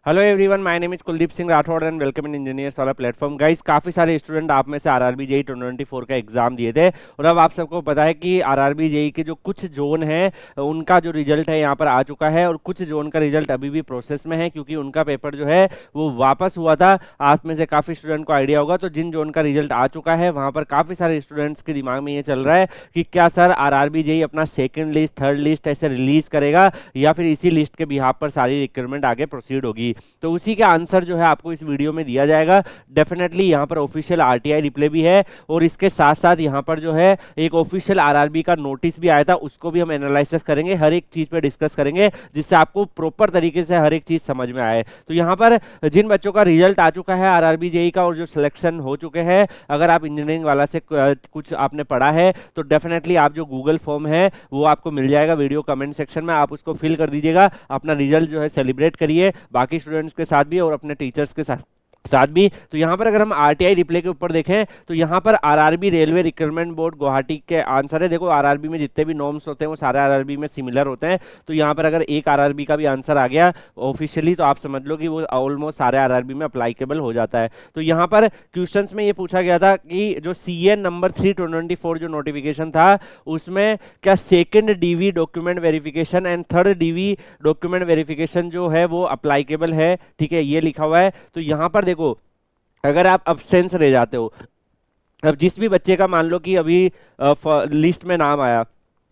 Hello everyone, my name is Kuldeep Singh Rathore and welcome in engineers वाला platform. Guys, काफ़ी सारे student आप में से आरआरबी जेई 2024 का एग्जाम दिए थे और अब आप सबको पता है कि आरआरबी जेई के जो कुछ जोन है उनका जो रिजल्ट है यहाँ पर आ चुका है और कुछ जोन का रिजल्ट अभी भी प्रोसेस में है क्योंकि उनका पेपर जो है वो वापस हुआ था। आप में से काफ़ी स्टूडेंट को आइडिया होगा, तो जिन जोन का रिजल्ट आ चुका है वहाँ पर काफ़ी सारे स्टूडेंट्स के दिमाग में ये चल रहा है कि क्या सर आरआरबी जेई अपना सेकेंड लिस्ट, थर्ड लिस्ट ऐसे रिलीज करेगा या फिर इसी लिस्ट के बिहाफ पर सारी रिक्रूटमेंट आगे प्रोसीड होगी। तो उसी का आंसर जो है आपको इस वीडियो में दिया जाएगा। डेफिनेटली यहाँ पर ऑफिशियल आरटीआई रिप्लाई भी है और इसके साथ साथ यहाँ पर जो है एक ऑफिशियल आरआरबी का नोटिस भी आया था, उसको भी हम एनालिसिस करेंगे, हर एक चीज पे डिस्कस करेंगे जिससे आपको प्रॉपर तरीके से हर एक चीज समझ में आए। तो यहाँ पर जिन बच्चों का रिजल्ट आ चुका है आरआरबी जेई का और जो सिलेक्शन हो चुके हैं, अगर आप इंजीनियरिंग वाला से कुछ आपने पढ़ा है तो डेफिनेटली आप जो गूगल फॉर्म है वो आपको मिल जाएगा वीडियो कमेंट सेक्शन में, आप उसको फिल कर दीजिएगा। अपना रिजल्ट जो है सेलिब्रेट करिए बाकी स्टूडेंट्स के साथ भी और अपने टीचर्स के साथ भी। तो यहाँ पर अगर हम आरटीआई रिप्ले के ऊपर देखें तो यहाँ पर RRB railway recruitment board Guwahati के आंसर है। देखो, आरआरबी में जितने भी नॉर्म्स होते हैं वो सारे आरआरबी में सिमिलर होते हैं, तो यहाँ पर अगर एक आरआरबी का भी आंसर आ गया ऑफिशियली तो आप समझ लो कि वो ऑलमोस्ट सारे आरआरबी में अप्लाइकेबल हो जाता है। तो यहाँ पर क्वेश्चंस में ये पूछा गया था कि जो सीएन नंबर 3/2024 जो नोटिफिकेशन था उसमें क्या second DV document verification and third DV document verification जो है वो अप्लाइकेबल है। ठीक है, ये लिखा हुआ है। तो यहाँ पर देखो, अगर आप अब्सेंस रह जाते हो, अब जिस भी बच्चे का मान लो कि अभी लिस्ट में नाम आया,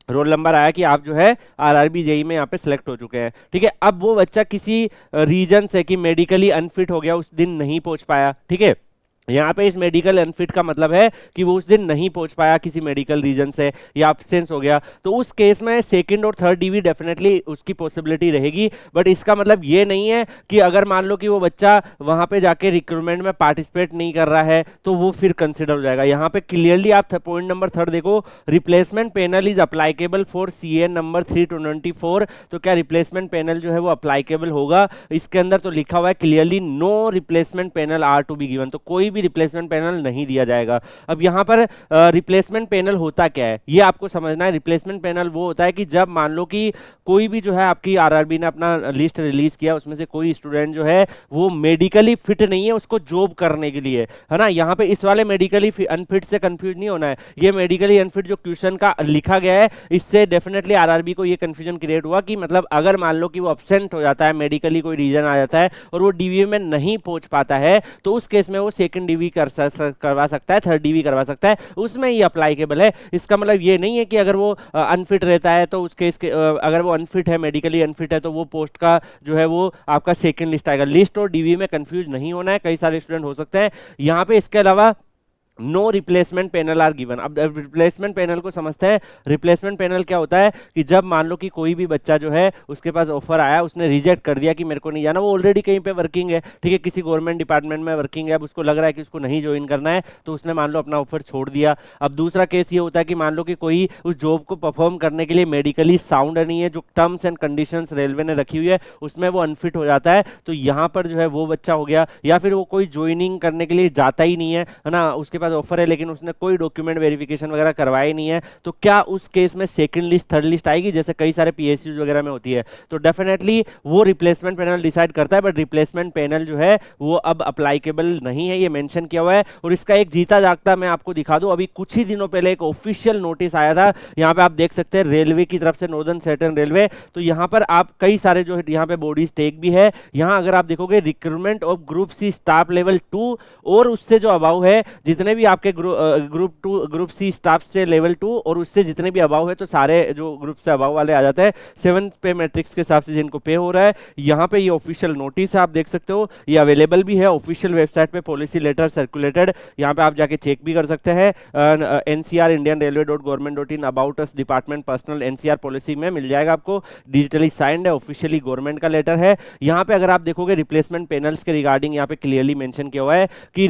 रोल नंबर आया कि आप जो है आरआरबी जेई में यहाँ पे सिलेक्ट हो चुके हैं, ठीक है, अब वो बच्चा किसी रीजन से कि मेडिकली अनफिट हो गया, उस दिन नहीं पहुंच पाया, ठीक है, यहाँ पे इस मेडिकल अनफिट का मतलब है कि वो उस दिन नहीं पहुंच पाया किसी मेडिकल रीजन से या एब्सेंस हो गया, तो उस केस में सेकंड और थर्ड डीवी डेफिनेटली उसकी पॉसिबिलिटी रहेगी। बट इसका मतलब ये नहीं है कि अगर मान लो कि वो बच्चा वहां पे जाके रिक्रूटमेंट में पार्टिसिपेट नहीं कर रहा है तो वो फिर कंसिडर हो जाएगा। यहाँ पे क्लियरली आप पॉइंट नंबर थर्ड देखो, replacement panel is applicable for CN number 3/2024। तो क्या रिप्लेसमेंट पेनल जो है वो अप्लाइकेबल होगा? इसके अंदर तो लिखा हुआ है clearly no replacement panel are to be given, तो कोई भी रिप्लेसमेंट पैनल नहीं दिया जाएगा। अब यहाँ पर रिप्लेसमेंट पैनल होता क्या है ये आपको समझना है। रिप्लेसमेंट पैनल वो होता है कि जब मान लो कि कोई भी जो है आपकी आरआरबी ने अपना लिस्ट रिलीज किया, उसमें से कोई स्टूडेंट जो है वो मेडिकली फिट नहीं है उसको जॉब करने के लिए, है ना। यहाँ पे इस वाले मेडिकली अनफिट से कंफ्यूज नहीं होना है। ये मेडिकली अनफिट जो क्वेश्चन का लिखा गया है इससे डेफिनेटली आरआरबी को ये कंफ्यूजन क्रिएट हुआ कि मतलब अगर मान लो कि वो अब्सेंट हो जाता है, मेडिकली कोई रीजन आ जाता है और वो डीवी में नहीं पहुंच पाता है, तो उस केस में वो सेकंड डीवी करवा सकता है, थर्ड डीवी करवा सकता है, उसमें ये अप्लाइकेबल है। इसका मतलब ये नहीं है कि अगर वो अनफिट रहता है तो उस केस के अगर वो अनफिट है, मेडिकली अनफिट है, तो वो पोस्ट का जो है वो आपका सेकंड लिस्ट आएगा। लिस्ट और डीवी में कंफ्यूज नहीं होना है, कई सारे स्टूडेंट हो सकते हैं यहाँ पे। इसके अलावा no replacement panel are given. अब रिप्लेसमेंट पैनल को समझते हैं। रिप्लेसमेंट पैनल क्या होता है कि जब मान लो कि कोई भी बच्चा जो है उसके पास ऑफर आया, उसने रिजेक्ट कर दिया कि मेरे को नहीं जाना, वो ऑलरेडी कहीं पे वर्किंग है, ठीक है, किसी गवर्नमेंट डिपार्टमेंट में वर्किंग है, अब उसको लग रहा है कि उसको नहीं ज्वाइन करना है तो उसने मान लो अपना ऑफर छोड़ दिया। अब दूसरा केस ये होता है कि मान लो कि कोई उस जॉब को परफॉर्म करने के लिए मेडिकली साउंड नहीं है, जो टर्म्स एंड कंडीशंस रेलवे ने रखी हुई है उसमें वो अनफिट हो जाता है, तो यहाँ पर जो है वो बच्चा हो गया। या फिर वो कोई ज्वाइनिंग करने के लिए जाता ही नहीं है ना, उसके पास ऑफर है लेकिन उसने कोई डॉक्यूमेंट वेरिफिकेशन वगैरह करवाया नहीं है, तो क्या उस केस में सेकंड लिस्ट, थर्ड लिस्ट आएगी जैसे कई सारे पीएसयूज वगैरह में होती है? तो डेफिनेटली वो रिप्लेसमेंट पैनल डिसाइड करता है, बट रिप्लेसमेंट पैनल जो है वो अब अप्लाइकेबल नहीं है, ये मेंशन किया हुआ है। और इसका एक जीता जागता मैं आपको दिखा दूं, अभी कुछ ही दिनों पहले एक ऑफिशियल नोटिस आया था, यहाँ पे आप देख सकते हैं रेलवे की तरफ से, नॉर्दर्न सैटर्न रेलवे। तो यहाँ पर आप कई सारे जो यहाँ पे बॉडीज टेक भी है, यहाँ अगर आप देखोगे recruitment of group C staff level 2 और उससे जो अबाव है, जितने भी आपके ग्रुप 2 ग्रुप सी स्टाफ से लेवल 2 और उससे जितने भी अबाव है, तो सारे जो ग्रुप से अबाव वाले आ जाते हैं 7th पे मैट्रिक्स के हिसाब से जिनको पे हो रहा है। यहाँ पे ये ऑफिशियल नोटिस है, आप देख सकते हो, ये अवेलेबल भी है ऑफिशियल वेबसाइट पे, पॉलिसी लेटर सर्कुलेटेड, यहाँ पे आप जाके चेक भी कर सकते हैं। NCR Indian railway .gov.in about us department personal NCR policy में मिल जाएगा आपको, डिजिटली साइंड है, ऑफिशियली गवर्नमेंट का लेटर है। यहाँ पे अगर आप देखोगे रिप्लेसमेंट पैनल्स के रिगार्डिंग यहाँ पे क्लियरली मेंशन किया हुआ है कि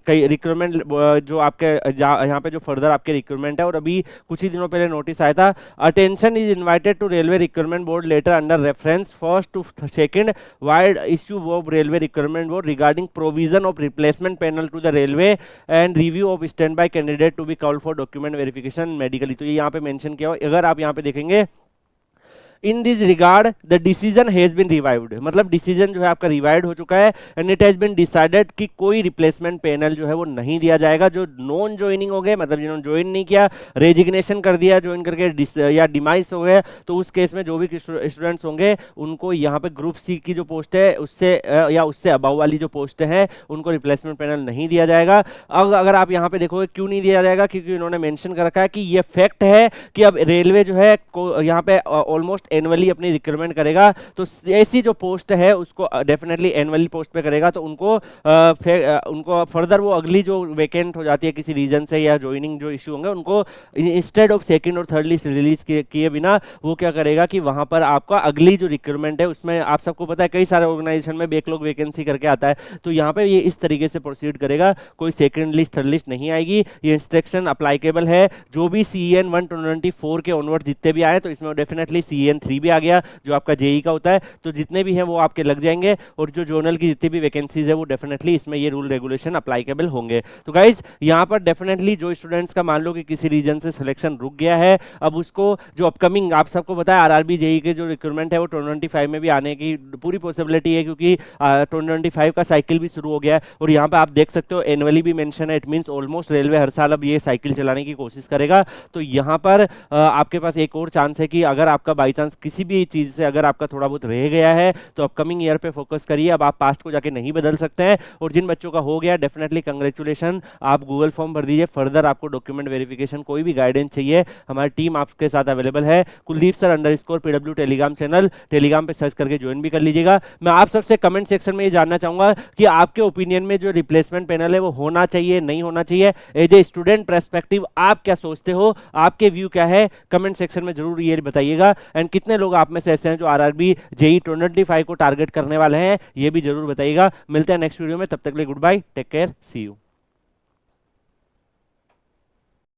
कई रिक्रूटमेंट जो आपके यहाँ पे जो फर्दर आपके रिक्रूटमेंट है, और अभी कुछ ही दिनों पहले नोटिस आया था, attention is invited to railway recruitment board letter under reference first to second vide issue of railway recruitment board regarding provision of replacement panel to the railway and review of stand by candidate to be called for document verification medically. तो ये यहाँ पे mention किया हुआ, अगर आप यहाँ पे देखेंगे in this regard the decision has been revived, मतलब डिसीजन जो है आपका रिवाइव्ड हो चुका है, and it has been decided कि कोई रिप्लेसमेंट पैनल जो है वो नहीं दिया जाएगा। जो नॉन ज्वाइनिंग हो गए, मतलब जिन्होंने ज्वाइन नहीं किया, रेजिग्नेशन कर दिया ज्वाइन करके, या डिमाइस हो गए, तो उस केस में जो भी स्टूडेंट्स होंगे उनको यहाँ पे ग्रुप सी की जो पोस्ट है उससे या उससे अबाव वाली जो पोस्ट है उनको रिप्लेसमेंट पैनल नहीं दिया जाएगा। अब अगर आप यहाँ पे देखोगे क्यों नहीं दिया जाएगा, क्योंकि इन्होंने मेंशन कर रखा है कि ये फैक्ट है कि अब रेलवे जो है यहाँ पे ऑलमोस्ट एनुअली अपनी रिक्रूटमेंट करेगा, तो ऐसी जो पोस्ट है उसको डेफिनेटली एनुअली पोस्ट पे करेगा, तो उनको फर्दर वो अगली जो वैकेंट हो जाती है किसी रीजन से या ज्वाइनिंग जो इशू होंगे उनको इंस्टेड ऑफ सेकंड और थर्ड लिस्ट रिलीज किए बिना वो क्या करेगा कि वहां पर आपका अगली जो रिक्रूटमेंट है उसमें आप सबको पता है कई सारे ऑर्गेनाइजेशन में बैकलॉग वैकेंसी करके आता है, तो यहाँ पे ये इस तरीके से प्रोसीड करेगा, कोई सेकंड लिस्ट थर्ड लिस्ट नहीं आएगी। ये इंस्ट्रक्शन अप्लाइकेबल है जो भी CEN 124 के ऑनवर्ड जितने भी आए, तो इसमें डेफिनेटली CEN 3 भी आ गया जो आपका जेई का होता है, तो जितने भी हैं वो आपके लग जाएंगे, और जो जोनल की जितनी भी वैकेंसीज है वो डेफिनेटली इसमें ये रूल रेगुलेशन अप्लाइकेबल होंगे। तो गाइज यहाँ पर डेफिनेटली जो स्टूडेंट्स का मान लो कि किसी रीजन से सिलेक्शन रुक गया है, अब उसको जो अपकमिंग आप सबको पता है आरआरबी जेई के जो रिक्रूटमेंट है वो 2025 में भी आने की पूरी पॉसिबिलिटी है, क्योंकि 2025 का साइकिल भी शुरू हो गया है, और यहाँ पे आप देख सकते हो एनुअली भी मेंशन है, इट मींस ऑलमोस्ट रेलवे हर साल अब ये साइकिल चलाने की कोशिश करेगा। तो यहाँ पर आपके पास एक और चांस है कि अगर आपका बाई चांस किसी भी चीज़ से अगर आपका थोड़ा बहुत रह गया है तो अपकमिंग ईयर पे फोकस करिए, अब आप पास्ट को जाके नहीं बदल सकते हैं, और जिन बच्चों का हो गया डेफिनेटली कंग्रेचुलेशन, आप गूगल फॉर्म भर दीजिए। फर्दर आपको डॉक्यूमेंट वेरिफिकेशन कोई भी गाइडेंस चाहिए हमारी टीम आपके साथ अवेलेबल है, Kuldeep sir _PW Telegram channel, Telegram पे सर्च करके ज्वाइन भी कर लीजिएगा। मैं आप सबसे कमेंट सेक्शन में ये जानना चाहूंगा कि आपके ओपिनियन में जो रिप्लेसमेंट पैनल है वो होना चाहिए नहीं होना चाहिए, एज ए स्टूडेंट पर्सपेक्टिव आप क्या सोचते हो, आपके व्यू क्या है, कमेंट सेक्शन में जरूर ये बताइएगा। एंड कितने लोग आप में से ऐसे हैं जो आरआरबी जेई 2025 को टारगेट करने वाले हैं, ये भी जरूर बताइएगा। मिलते हैं नेक्स्ट वीडियो में, तब तक के लिए goodbye, take care, see you.